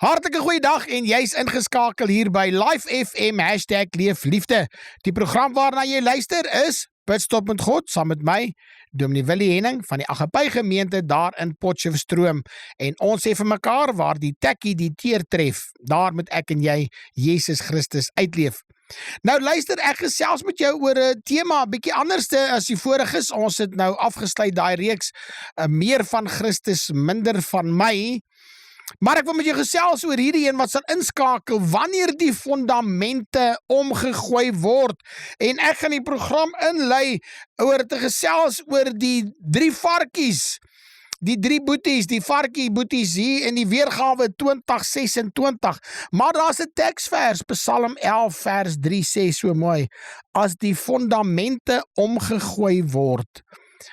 Hartlike goeiedag en jy's ingeskakel hier by Live FM #Leefliefde. Die program waarna jy luister is Pitstop met God, saam met my, Dominee Willie Henning van die Agape gemeente daar in Potchefstroom. En ons sê vir mekaar waar die tekkie die teer tref, daar moet ek en jy Jesus Christus uitleef. Nou luister, ek gesels met jou oor 'n tema bietjie anderste as die voriges. Ons het nou afgesluit daai reeks, meer van Christus, minder van my. Maar ek wil met jou gesels oor hierdie een wat sal inskakel wanneer die fondamente omgegooi word. En ek gaan die program inlei oor te gesels oor die 3 varkies. Die 3 boeties, die varkie boeties hier in die weergawe 2026. Maar daar's 'n teksvers, Psalm 11 vers 3 sê so mooi: as die fondamente omgegooi word,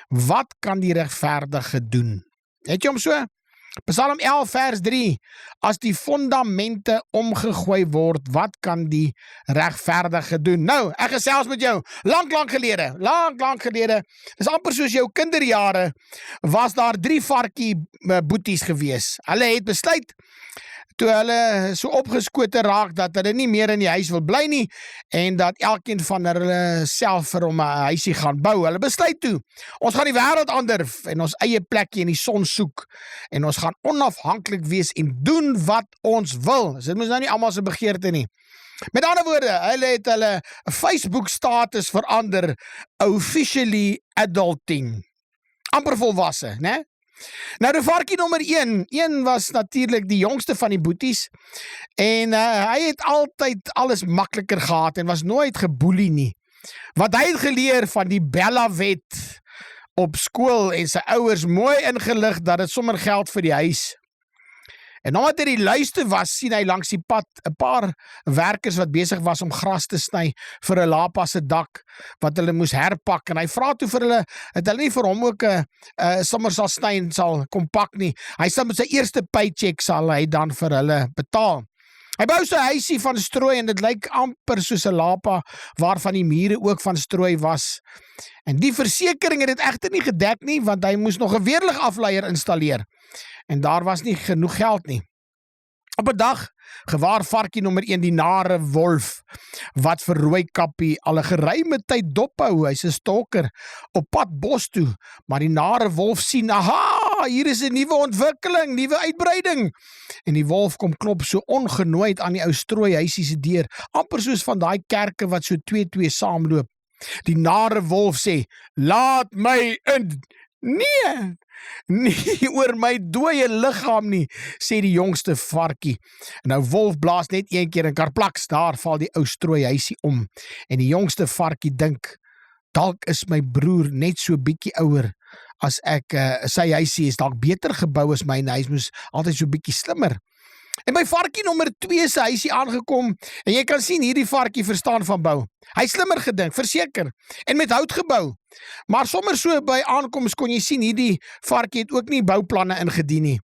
wat kan die regverdige doen? Het jy hom so? Psalm 11 vers 3, as die fondamente omgegooi word, wat kan die regverdige doen? Nou, ek gesels met jou, lang gelede, dis amper soos jou kinderjare, was daar 3 varkie boeties gewees. Hulle het besluit, toe hulle so opgeskote raak, dat hulle nie meer in die huis wil bly nie, en dat elkeen van hulle self vir hom 'n huisie gaan bou. Hulle besluit toe, ons gaan die wêreld anderf, en ons eie plekkie in die son soek, en ons gaan onafhanklik wees, en doen wat ons wil. Dit moes nou nie almal se begeerte nie. Met ander woorde, hulle het hulle Facebook status verander, officially adulting. Amper volwasse, né? Nou die varkie nommer 1 was natuurlik die jongste van die boeties, en hy het altyd alles makliker gehad, en was nooit geboelie nie. Wat hy het geleer van die Bella-wet op skool, en sy ouers mooi ingelig, dat het sommer geld vir die huis. En omdat hy die luiste was, sien hy langs die pad 'n paar werkers wat besig was om gras te sny vir 'n lapa se dak, wat hulle moes herpak, en hy vra toe vir hulle, het hulle nie vir hom ook sommer sal sny en sal kom pak nie. Hy sal met sy eerste paycheck sal hy dan vir hulle betaal. Hy bou sy huisie van strooi, en dit lyk amper soos 'n lapa, waarvan die mure ook van strooi was. En die versekering het dit egter nie gedek nie, want hy moes nog 'n weerligafleier installeer. En daar was nie genoeg geld nie. Op 'n dag gewaar varkie nommer 1 die nare wolf, wat vir Rooikappie al 'n geruime tyd dophou. Hy's 'n stalker op pad bos toe, maar die nare wolf sien, aha, hier is 'n nuwe ontwikkeling, nuwe uitbreiding. En die wolf kom klop so ongenooid aan die ou strooi huisie se deur, amper soos van daai kerke wat so 2-2 saamloop. Die nare wolf sê, laat my in. Nee, oor my dooie liggaam nie, sê die jongste varkie. Nou wolf blaas net een keer en karplaks, daar val die ou strooi huisie om. En die jongste varkie dink, dalk is my broer net so bietjie ouer as ek, sy huisie is dalk beter gebou as myne, hy moes altyd so bietjie slimmer. En by varkie nommer 2 se huisie aangekom, en jy kan sien hierdie varkie verstaan van bou. Hy slimmer gedink, verseker, en met hout gebou. Maar sommer so by aankoms kon jy sien, hierdie varkie het ook nie bouplanne ingedien nie.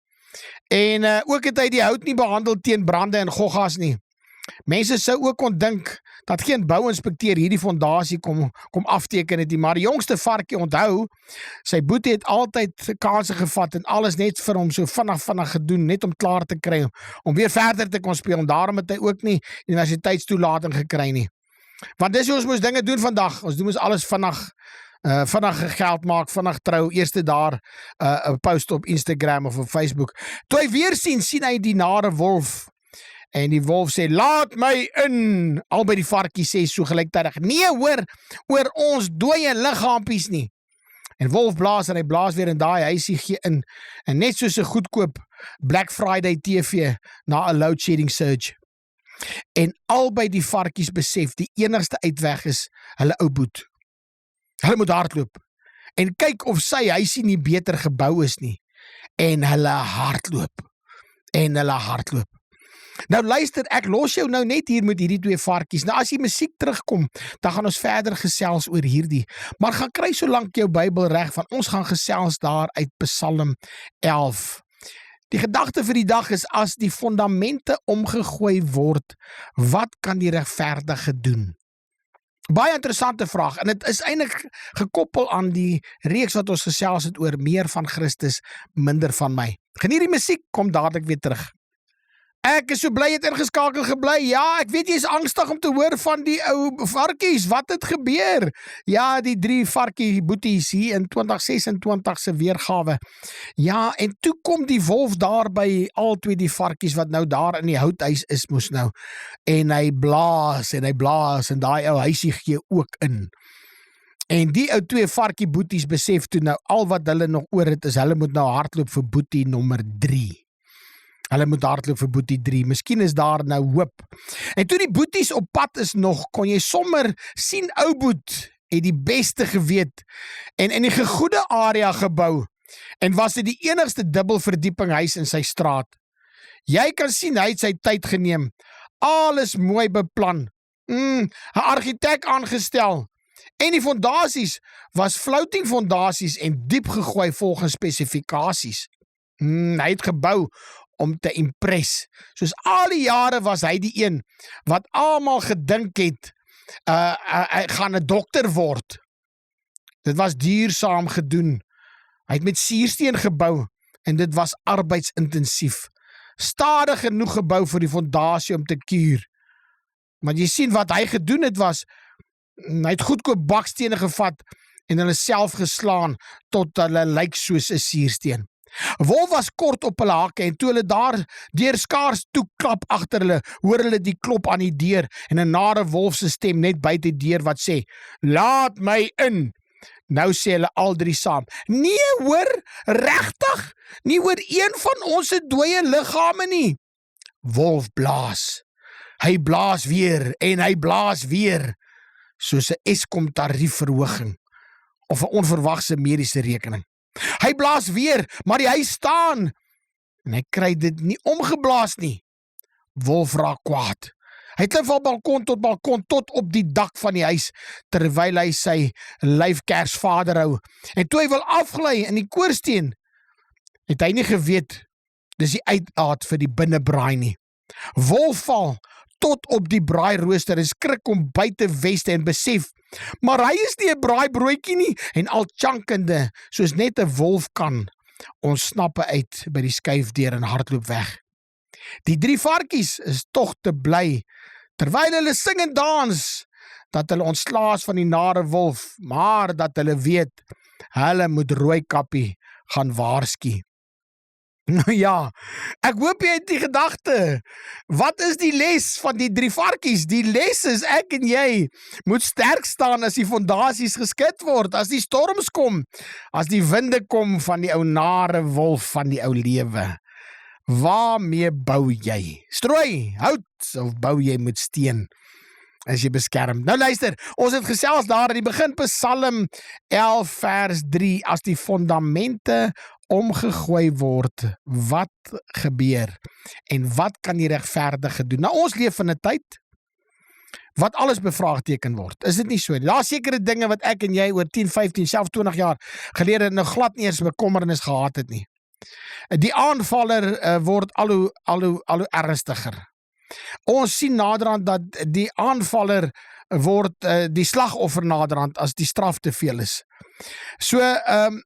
En ook het hy die hout nie behandel teen brande en goggas nie. Mense sou ook kon dink dat geen bouinspekteur hierdie fondasie kom afteken het nie, maar die jongste varkie onthou, sy boetie het altyd kanse gevat en alles net vir hom so vinnig gedoen, net om klaar te kry, om weer verder te kon speel, en daarom het hy ook nie universiteitstoelating gekry nie. Want dis hoe ons moes dinge doen vandag, ons moes alles vinnig geld maak, vinnig trou, eerste daar 'n post op Instagram of op Facebook. Toe hy weer sien hy die nare wolf, en die wolf sê, laat my in. Albei die varkie sê so gelyktydig, nee hoor, oor ons dooie liggaampies nie. En wolf blaas, en hy blaas weer in daai huisie gee in, en net soos 'n goedkoop Black Friday TV na 'n load shedding surge. En albei die varkies besef, die enigste uitweg is hulle ou boet. Hulle moet hardloop, en kyk of sy huisie nie beter gebou is nie. En hulle hardloop. Nou luister, ek los jou nou net hier met hierdie 2 varkies. Nou as die musiek terugkom, dan gaan ons verder gesels oor hierdie. Maar gaan kry so lank jou Bybel reg, van ons gaan gesels daar uit Psalm 11. Die gedagte vir die dag is, as die fondamente omgegooi word, wat kan die regverdige doen? Baie interessante vraag, en dit is eintlik gekoppel aan die reeks wat ons gesels het oor meer van Christus, minder van my. Geniet die musiek, kom dadelik weer terug. Ek is so bly het ingeskakel gebly. Ja, ek weet jy is angstig om te hoor van die ou varkies. Wat het gebeur? Ja, die 3 varkie boeties hier in 2026 se weergawe. Ja, en toe kom die wolf daar by al 2 die varkies wat nou daar in die houthuis is mos nou. En hy blaas en daai ou huisie gee ook in. En die ou 2 varkie boeties besef toe nou al wat hulle nog oor het is hulle moet nou hardloop vir boetie nommer 3. Hulle moet hardloop vir boetie 3, miskien is daar nou hoop. En toe die boeties op pad is nog, kon jy sommer sien ou boet het die beste geweet en in die gegoede area gebou en was dit die enigste dubbelverdieping huis in sy straat. Jy kan sien hy het sy tyd geneem, alles mooi beplan, 'n argitek aangestel en die fondasies was floating fondasies en diep gegooi volgens spesifikasies. Hy het gebou om te impress. Soos al die jare was hy die een wat almal gedink het, hy gaan 'n dokter word. Dit was duursaam gedoen. Hy het met suursteen gebou en dit was arbeidsintensief. Stadig genoeg gebou vir die fondasie om te kuur. Maar jy sien wat hy gedoen het was, hy het goedkoop bakstene gevat en hulle self geslaan tot hulle lyk soos 'n suursteen. Wolf was kort op hulle hakke en toe hulle daar deur skaars toe klap agter hulle, hoor hulle die klop aan die deur en 'n nare wolf se stem net buite die deur wat sê, "Laat my in." Nou sê hulle al 3 saam, "Nee hoor, regtig? Nie oor een van ons se dooie liggame nie." Wolf blaas. Hy blaas weer en hy blaas weer, soos 'n Eskom tariefverhoging of 'n onverwagse mediese rekening. Hy blaas weer, maar die huis staan en hy kry dit nie omgeblaas nie. Wolf raak kwaad. Hy klim van balkon tot op die dak van die huis, terwyl hy sy lyfkersvader hou. En toe hy wil afgly in die koorsteen, het hy nie geweet, dis die uitlaat vir die binnebraai nie. Wolf val tot op die braairooster en skrik om buite weste en besef, maar hy is nie 'n braaibroodjie nie, en al chankende, soos net 'n wolf kan, ontsnap hy uit by die skuifdeur en hardloop weg. Die 3 varkies is tog te bly, terwyl hulle sing en dans, dat hulle ontslaas van die nare wolf, maar dat hulle weet, hulle moet Rooikappie gaan waarsku. Nou ja, ek hoop jy het die gedagte. Wat is die les van die 3 varkies? Die les is ek en jy moet sterk staan as die fondasies geskit word, as die storms kom, as die winde kom van die ou nare wolf van die ou lewe. Waarmee bou jy? Strooi, hout of bou jy met steen? As jy beskerm. Nou luister, ons het gesels daar in die begin Psalm 11 vers 3, as die fondamente omgegooi word, wat gebeur? En wat kan die regverdige doen? Nou ons leef in 'n tyd wat alles bevraagteken word. Is dit nie so nie? Daar sekere dinge wat ek en jy oor 10, 15, self 20 jaar gelede nou glad nie eens bekommernis gehad het nie. Die aanvaller word al hoe ernstiger. Ons sien naderhand dat die aanvaller word die slagoffer naderhand as die straf te veel is. So,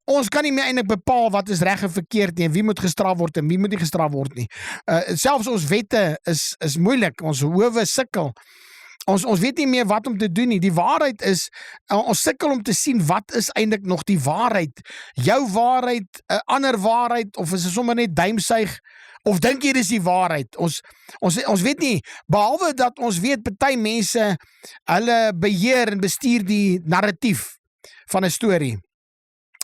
ons kan nie meer eintlik bepaal wat is reg en verkeerd nie, en wie moet gestraf word en wie moet nie gestraf word nie. Selfs ons wette is moeilik, ons howe sukkel. Ons weet nie meer wat om te doen nie. Die waarheid is, ons sukkel om te sien wat is eintlik nog die waarheid. Jou waarheid, 'n ander waarheid, of is dit sommer net duimsuig? Of dink jy dis die waarheid? Ons weet nie, behalwe dat ons weet party mense, hulle beheer en bestuur die narratief van 'n storie.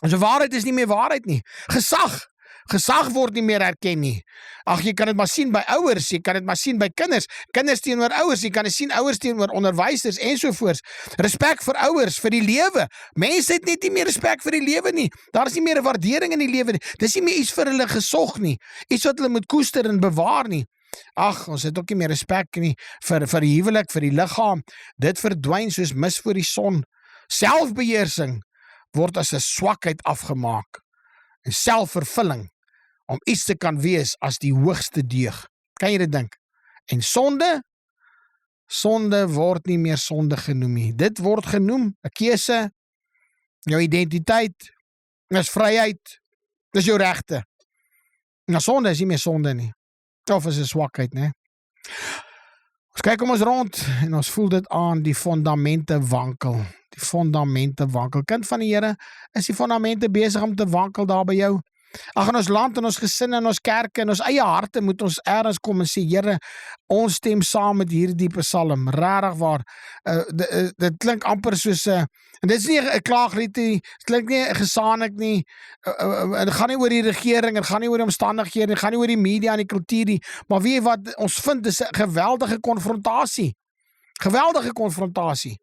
So waarheid is nie meer waarheid nie. Gesag word nie meer erken nie. Ag, jy kan dit maar sien by ouers, jy kan dit maar sien by kinders teenoor ouers, jy kan dit sien ouers teenoor onderwysers ensovoorts. Respek vir ouers, vir die lewe. Mense het net nie meer respek vir die lewe nie. Daar is nie meer 'n waardering in die lewe nie. Dis nie meer iets vir hulle gesog nie. Iets wat hulle moet koester en bewaar nie. Ag, ons het ook nie meer respek nie vir die huwelik, vir die liggaam. Dit verdwyn soos mis voor die son. Selfbeheersing word as 'n swakheid afgemaak. En selfvervulling om iets te kan wees as die hoogste deug. Kan jy dit dink? En sonde word nie meer sonde genoem nie. Dit word genoem 'n keuse, jou identiteit, dis vryheid, dis jou regte. Nou sonde is nie meer sonde nie. Of is 'n swakheid, né? Ons kyk om ons rond en ons voel dit aan, die fondamente wankel. Die fondamente wankel. Kind van die Here, is die fondamente besig om te wankel daar by jou? Ag, in ons land, in ons gesinne, in ons kerke, in ons eie harte moet ons ergens kom en sê, Here, ons stem saam met hierdie psalm. Regtig waar. Dit klink amper soos en dit is nie 'n klaaglied nie, dit klink nie gesaanik nie. Dit gaan nie oor die regering, dit gaan nie oor die omstandighede, dit gaan nie oor die media en die kultuur nie, maar weet jy wat ons vind is 'n geweldige konfrontasie. Geweldige konfrontasie.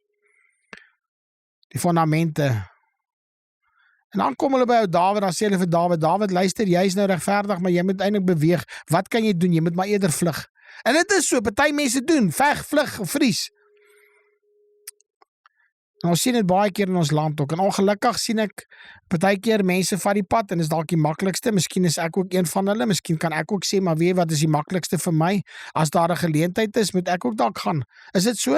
Die fondamente. En dan kom hulle by ou Dawid, dan sê hulle vir Dawid, luister, jy is nou regverdig, maar jy moet eintlik beweeg. Wat kan jy doen? Jy moet maar eerder vlug. En dit is so, party mense doen, veg, vlug of vries. En ons sien dit baie keer in ons land ook, en ongelukkig sien ek partykeer mense vat die pad, en is dalk die maklikste, miskien is ek ook een van hulle, miskien kan ek ook sê, maar weet wat is die maklikste vir my? As daar 'n geleentheid is, moet ek ook dalk gaan. Is dit so?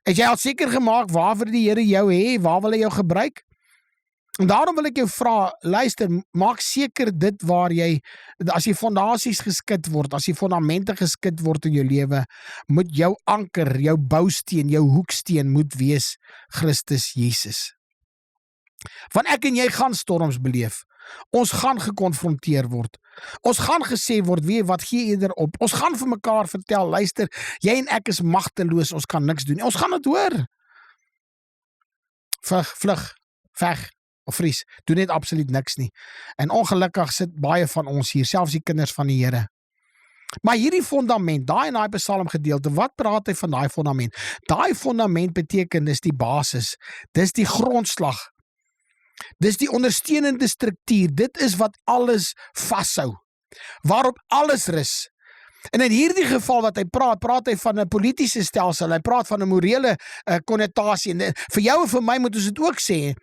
Het jy al seker gemaak waarvoor die Here jou hê, waar wil hy jou gebruik? En daarom wil ek jou vra, luister, maak seker dit waar jy, as die fondasies geskit word, as die fondamente geskit word in jou lewe, moet jou anker, jou bousteen, jou hoeksteen moet wees Christus Jesus. Want ek en jy gaan storms beleef. Ons gaan gekonfronteer word. Ons gaan gesê word, wat gee eerder op? Ons gaan vir mekaar vertel, luister, jy en ek is magteloos, ons kan niks doen. Ons gaan dit hoor. Vlug, veg, of vries, doen net absoluut niks nie. En ongelukkig sit baie van ons hier, selfs die kinders van die Here. Maar hierdie fondament, daai in daai Psalm gedeelte, wat praat hy van daai fondament? Daai fondament beteken, dis die basis, dis die grondslag, dis die ondersteunende struktuur, dit is wat alles vashou, waarop alles rus. En in hierdie geval wat hy praat hy van 'n politiese stelsel, hy praat van 'n morele konnotasie, en vir jou en vir my moet ons dit ook sê.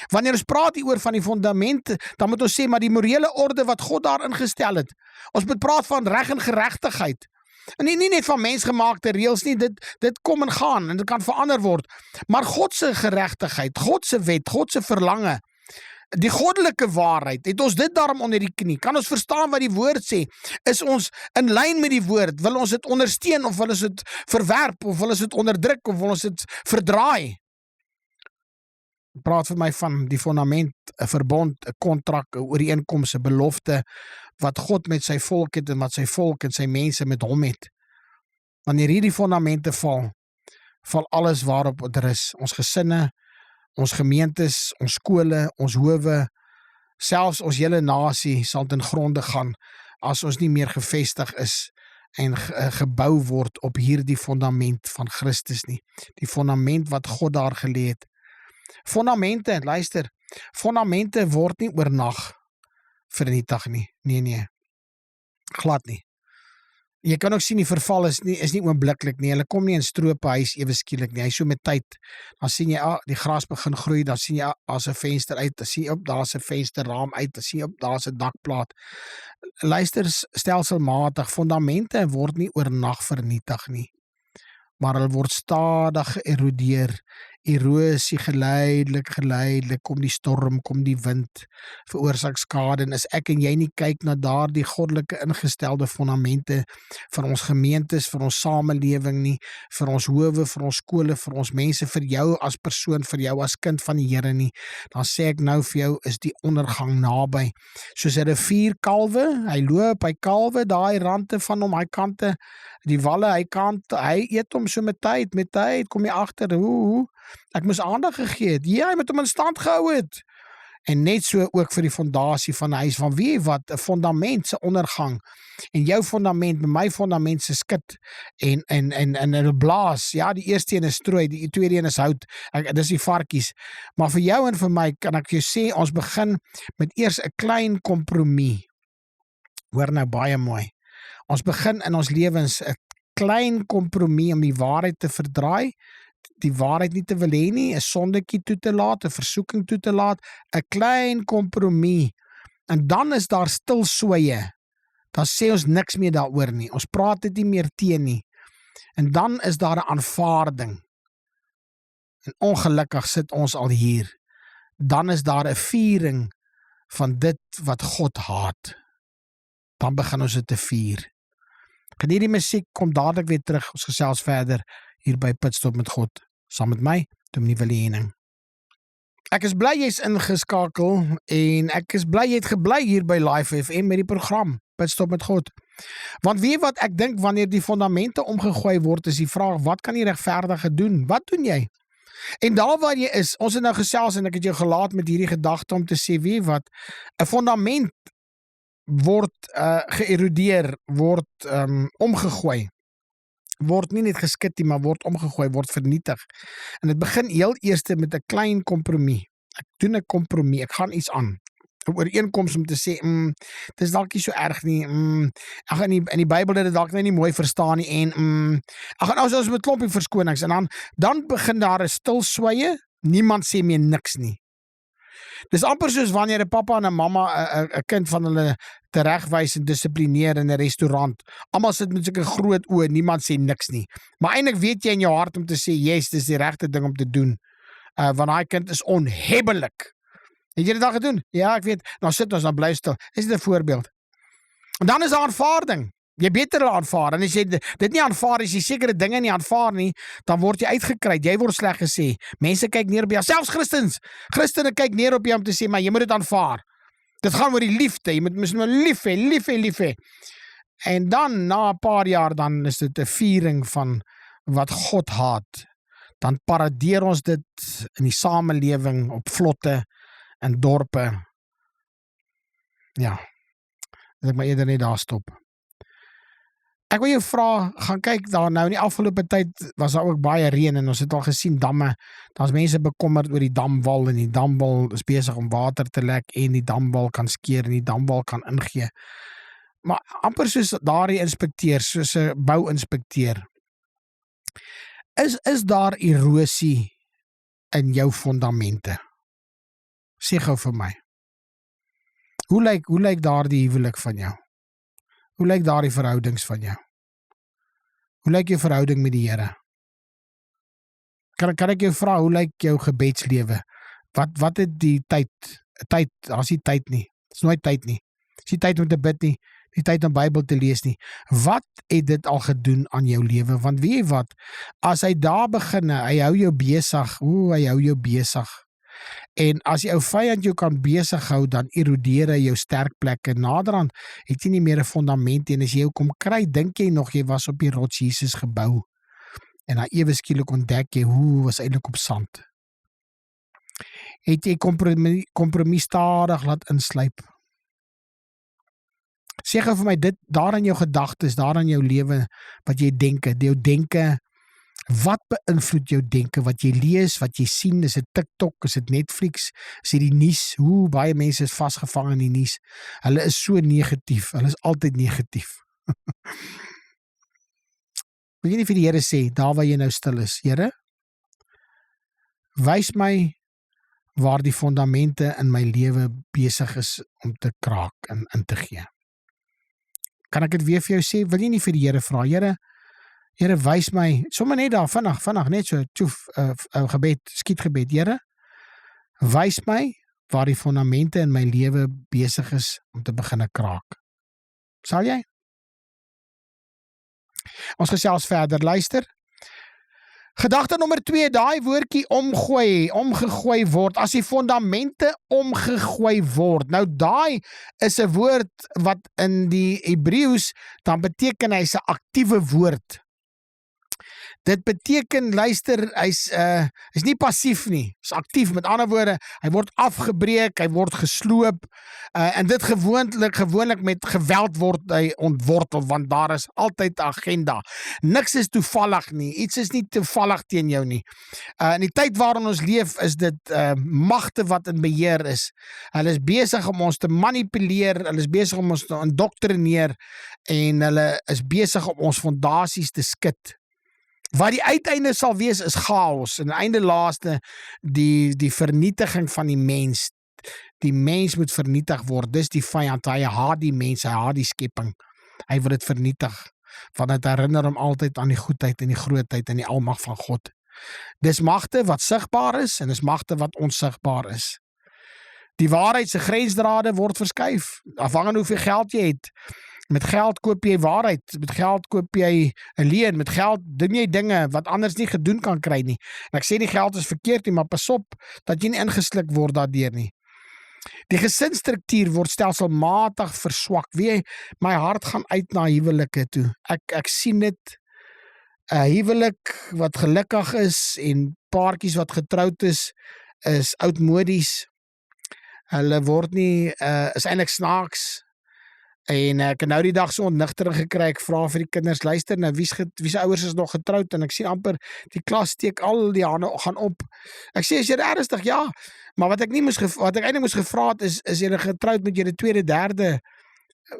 Wanneer ons praat hier oor van die fondamente, dan moet ons sê, maar die morele orde wat God daar ingestel het. Ons moet praat van reg en geregtigheid. En nie net van mensgemaakte reëls nie, dit kom en gaan, en dit kan verander word. Maar God se geregtigheid, God se wet, God se verlange, die goddelike waarheid, het ons dit daarom onder die knie. Kan ons verstaan wat die woord sê? Is ons in lyn met die woord? Wil ons dit ondersteun, of wil ons dit verwerp, of wil ons dit onderdruk, of wil ons dit verdraai? Praat vir my van die fondament, 'n verbond, 'n kontrak, 'n ooreenkoms, 'n belofte, wat God met sy volk het, en wat sy volk en sy mense met hom het. Wanneer hierdie fondamente val alles waarop dit rus. Ons gesinne, ons gemeentes, ons skole, ons howe, selfs ons hele nasie sal ten gronde gaan, as ons nie meer gevestig is, en gebou word op hierdie fondament van Christus nie. Die fondament wat God daar gelê het. Fondamente, luister, fondamente word nie oornag vernietig nie. Nee, glad nie. Jy kan ook sien die verval is nie oombliklik nie. Hulle kom nie in strope huis ewe skielik nie. Hy so met tyd. Dan sien jy die gras begin groei, dan sien jy daar's 'n venster uit, dan sien jy op daar's 'n vensterraam uit, dan sien jy op daar's 'n dakplaat. Luister, stelselmatig, fondamente word nie oornag vernietig nie, maar hulle word stadig geërodeer. Erosie, geleidelik, kom die storm, kom die wind, veroorsaak skade, en as ek en jy nie kyk na daardie goddelike ingestelde fondamente vir ons gemeentes, vir ons samelewing nie, vir ons howe, vir ons skole, vir ons mense, vir jou as persoon, vir jou as kind van die Here nie, dan sê ek nou vir jou, is die ondergang naby. Soos 'n rivier kalwe, hy loop, hy kalwe, daai rande van hom, hy kante, die walle, hy eet hom so met tyd, kom jy agter, ek moes aandag gegee het, hy moet hom in stand gehou het. En net so ook vir die fondasie van 'n huis, van wie wat, 'n fondament se ondergang, en jou fondament, met my fondament se skit, en hulle blaas, ja, die eerste een is strooi, die tweede een is hout, dis die varkies, maar vir jou en vir my, kan ek jou sê, ons begin met eers 'n klein kompromie. Hoor nou baie mooi, ons begin in ons lewens 'n klein kompromie om die waarheid te verdraai, die waarheid nie te wil hê nie, 'n sondetjie toe te laat, 'n versoeking toe te laat, 'n klein kompromie, en dan is daar stil sweye, dan sê ons niks meer daaroor nie, ons praat dit nie meer teen nie, en dan is daar 'n aanvaarding, en ongelukkig sit ons al hier, dan is daar 'n viering van dit wat God haat, dan begin ons dit te vier. Geniet die musiek, kom dadelik weer terug, ons gesels verder hier by Pitstop met God, saam met my, Dominee Willie Henning. Ek is bly jy's ingeskakel en ek is bly jy het gebly hier by Live FM met die program Pitstop met God. Want weet wat ek dink wanneer die fondamente omgegooi word, is die vraag, wat kan die regverdige doen? Wat doen jy? En daar waar jy is, ons het nou gesels en ek het jou gelaat met hierdie gedagte om te sê, weet wat, 'n fondament word geërodeer, word omgegooi, word nie net geskit nie, maar word omgegooi, word vernietig. En dit begin heel eers met 'n klein kompromie. Ek doen 'n kompromie, ek gaan iets aan. 'n Ooreenkoms om te sê, dit is dalk nie so erg nie, ag in die Bybel het dit dalk nie mooi verstaan nie, en ag gaan ons met klompie verskonings, en dan begin daar 'n stil sweye, niemand sê meer niks nie. Dis amper soos wanneer 'n pappa en 'n mamma 'n kind van hulle teregwys en dissiplineer in 'n restaurant. Almal sit met sulke groot oë, niemand sê niks nie. Maar eintlik weet jy in jou hart om te sê, yes, dis die regte ding om te doen. Want daai kind is onhebbelik. Het jy dit al gedoen? Ja, ek weet. Nou sit ons, dan bly stil. Dis 'n voorbeeld. En dan is daar aanvaarding. Jy beter hulle aanvaar. En as jy dit nie aanvaar, as jy sekere dinge nie aanvaar nie, dan word jy uitgekry. Jy word sleg gesê. Mense kyk neer op jou. Selfs Christene kyk neer op jou om te sê, maar jy moet dit aanvaar. Dit gaan oor die liefde. Jy moet mos nou lief hê. En dan, na 'n paar jaar, dan is dit 'n viering van wat God haat. Dan paradeer ons dit in die samelewing op vlotte en dorpe. Ja, ek maar eerder net daar stop. Ek wil jou vra, gaan kyk daar nou, in die afgelope tyd was daar ook baie reën, en ons het al gesien damme, daar's mense bekommerd oor die damwal, en die damwal is besig om water te lek, en die damwal kan skeer, en die damwal kan ingee. Maar amper soos daardie inspekteur, soos 'n bouinspekteur, is daar erosie in jou fondamente? Sê gou vir my. Hoe lyk daardie huwelik van jou? Hoe lyk daardie verhoudings van jou? Hoe lyk jou verhouding met die Here? Kan ek jou vra, hoe lyk jou gebedslewe? Wat het die tyd, daar's nie tyd nie. Dis nooit tyd nie. Dis nie tyd om te bid nie, nie tyd om Bybel te lees nie. Wat het dit al gedoen aan jou lewe? Want weet jy wat, as hy daar begin, hy hou jou besig. En as jou vyand jou kan besig hou, dan erodeer hy jou sterk plekke. Naderhand het jy nie meer 'n fondament nie, en as jy jou kom kry, dink jy nog jy was op die rots Jesus gebou. En dan ewe skielik ontdek jy, was eintlik op sand. Het jy kompromis stadig laat insluip. Sê gou vir my, dit daar in jou gedagtes, daar in jou lewe, wat jy denke, wat beïnvloed jou denke, wat jy lees, wat jy sien, is dit TikTok, is dit Netflix, is dit die nuus, baie mense is vasgevang in die nuus, hulle is so negatief, hulle is altyd negatief. Wil jy nie vir die Here sê, daar waar jy nou stil is, Here, wys my waar die fondamente in my lewe besig is om te kraak en in te gee. Kan ek dit weer vir jou sê? Wil jy nie vir die Here vra, Here, wys my, sommer net daar, vinnig, net so, gebed, skietgebed, Here, wys my waar die fondamente in my lewe besig is om te begin kraak. Sal jy? Ons gesels verder, luister. Gedagte nommer 2, daai woordjie omgegooi word, as die fondamente omgegooi word. Nou daai is 'n woord wat in die Hebreëus dan beteken hy's 'n aktiewe woord. Dit beteken, luister, hy's nie passief nie, hy's aktief. Met ander woorde, hy word afgebreek, hy word gesloop, en dit gewoonlik met geweld word hy ontwortel, want daar is altyd 'n agenda. Niks is toevallig nie, iets is nie toevallig teen jou nie. In die tyd waarin ons leef, is dit magte wat in beheer is. Hulle is besig om ons te manipuleer, hulle is besig om ons te indoktrineer, en hulle is besig om ons fondasies te skud. Wat die uiteinde sal wees is chaos, en einde laaste die vernietiging van die mens. Die mens moet vernietig word, dis die vyand, hy haat die mens, hy haat die skepping, hy wil dit vernietig, want dit herinner hom altyd aan die goedheid en die grootheid en die almag van God. Dis magte wat sigbaar is, en dis magte wat onsigbaar is. Die waarheid se grensdrade word verskuif, afhangende hoeveel geld jy het. Met geld koop jy waarheid, met geld koop jy 'n leuen, met geld doen jy dinge wat anders nie gedoen kan kry nie. En ek sê nie geld is verkeerd nie, maar pas op dat jy nie ingesluk word daardeur nie. Die gesinsstruktuur word stelselmatig verswak. My hart gaan uit na huwelike toe. Ek sien dit, 'n huwelik wat gelukkig is en paartjies wat getroud is oudmodies. Hulle word nie, is eintlik snaaks. En ek het nou die dag so ontnigtering gekry, ek vra vir die kinders, luister nou, wie se ouers is nog getroud, en ek sien amper, die klas steek al die hande gaan op. Ek sê, is jy ernstig? Ja, maar wat ek eintlik moes gevra het, is jy getroud met jy tweede, derde,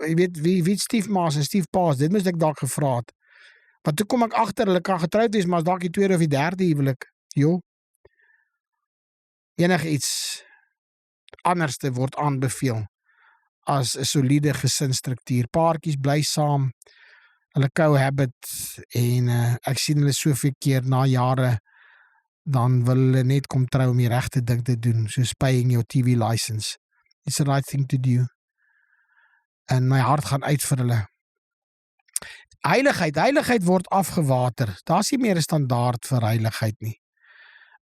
jy weet, wie stiefmaas en stiefpaas, dit moes ek dalk gevra het. Want toe kom ek agter, hulle kan getroud wees, maar as dalk die tweede of die derde huwelik, enig iets anderste word aanbeveel as 'n soliede gesinsstruktuur. Paartjies bly saam, hulle cohabit en ek sien hulle soveel keer na jare, dan wil hulle net kom trou om die regte ding te doen, soos paying your TV license. It's the right thing to do. En my hart gaan uit vir hulle. Heiligheid word afgewater. Daar's nie meer 'n standaard vir heiligheid nie.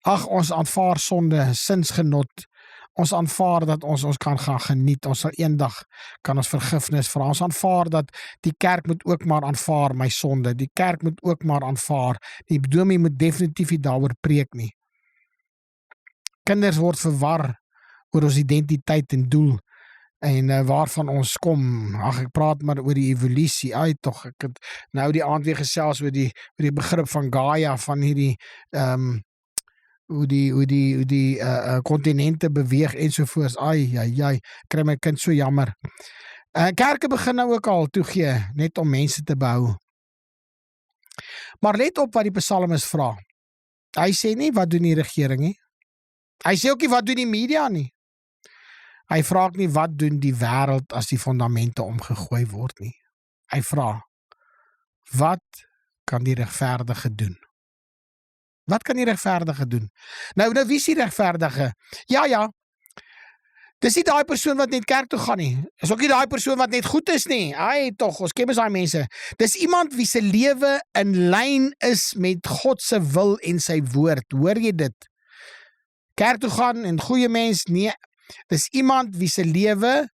Ag, ons aanvaar sonde, sinsgenot. Ons aanvaar dat ons kan gaan geniet, ons sal eendag kan ons vergifnis vra, ons aanvaar dat die kerk moet ook maar aanvaar my sonde, die kerk moet ook maar aanvaar, die dominee moet definitief nie daaroor preek nie. Kinders word verwar oor ons identiteit en doel, en waarvan ons kom. Ag, ek praat maar oor die evolusie, tog, ek het nou die aand weer gesels oor die begrip van Gaia, van hierdie, hoe die kontinente beweeg ensovoorts. Kry my kind so jammer. Kerke begin nou ook al toegee, net om mense te behou. Maar let op wat die psalmis vra. Hy sê nie, wat doen die regering nie? Hy sê ook nie, wat doen die media nie? Hy vra ook nie, wat doen die wêreld as die fondamente omgegooi word nie? Hy vra, wat kan die regverdige doen? Wat kan die regverdige doen? Nou wie is die regverdige? Ja, dis nie daai persoon wat net kerk toe gaan nie. Is ook nie daai persoon wat net goed is nie. Tog, ons ken mos daai mense. Dis iemand wie se lewe in lyn is met God se wil en sy woord. Hoor jy dit? Kerk toe gaan en goeie mens, nee. Dis iemand wie se lewe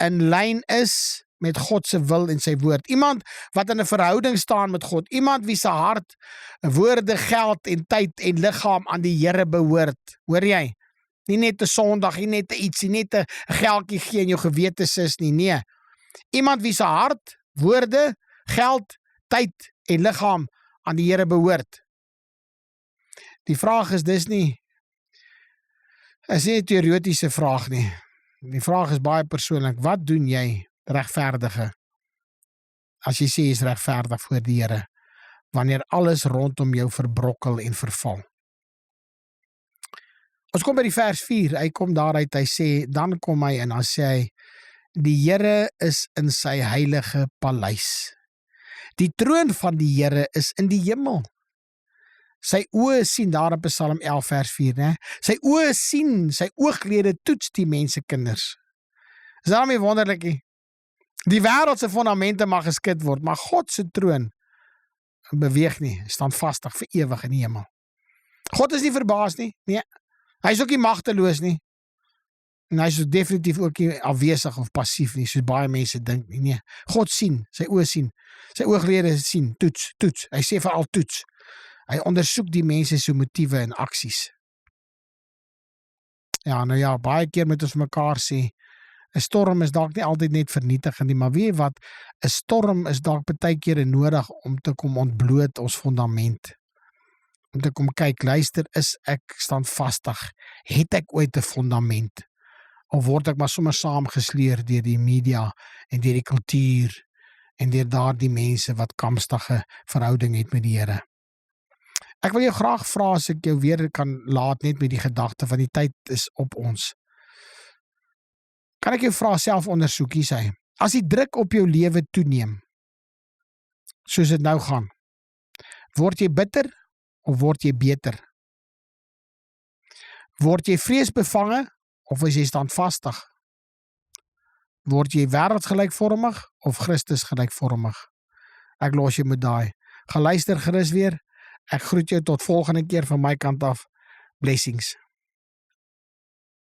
in lyn is met God se wil en sy woord. Iemand wat in 'n verhouding staan met God. Iemand wie se hart, woorde, geld en tyd en liggaam aan die Here behoort. Hoor jy? Nie net 'n Sondag, nie net 'n ietsie, net 'n geldjie gee in jou gewete sis nie. Nee. Iemand wie se hart, woorde, geld, tyd en liggaam aan die Here behoort. Die vraag is dis nie 'n teoretiese vraag nie. Die vraag is baie persoonlik. Wat doen jy, regverdige, as jy sê is regverdig voor die Here, wanneer alles rondom jou verbrokkel en verval? Ons kom by die vers 4, hy kom daaruit, hy sê, dan kom hy en dan sê hy, die Here is in sy heilige paleis. Die troon van die Here is in die hemel. Sy oë sien, daar in Psalm 11 vers 4, ne? Sy oë sien, sy ooglede toets die mense kinders. Is daarmee wonderlik nie? Die wêreld se fondamente mag geskit word, maar God se troon beweeg nie, staan vastig vir ewig in die hemel. God is nie verbaas nie, nee. Hy is ook nie magteloos nie. En hy is definitief ook nie afwesig of passief nie, soos baie mense dink nie. Nee, God sien, sy oë sien, sy ooglede sien, toets. Hy sê veral toets. Hy ondersoek die mense se motiewe en aksies. Ja, baie keer moet ons mekaar sê, 'n storm is dalk nie altyd net vernietigend nie, maar weet jy wat, 'n storm is dalk baie keer nodig om te kom ontbloot ons fondament. Om te kom kyk, luister, is ek standvastig? Het ek ooit 'n fondament? Of word ek maar sommer saamgesleer deur die media en deur die kultuur en deur daardie mense wat kamstige verhouding het met die Here? Ek wil jou graag vra as ek jou weer kan laat net met die gedagte van die tyd is op ons. Kan ek jou vra selfondersoek hier sê? As die druk op jou lewe toeneem, soos dit nou gaan, word jy bitter of word jy beter? Word jy vreesbevange of is jy standvastig? Word jy wêreldgelykvormig of Christus gelykvormig? Ek los jy met daai. Gaan luister gerus weer. Ek groet jou tot volgende keer van my kant af. Blessings.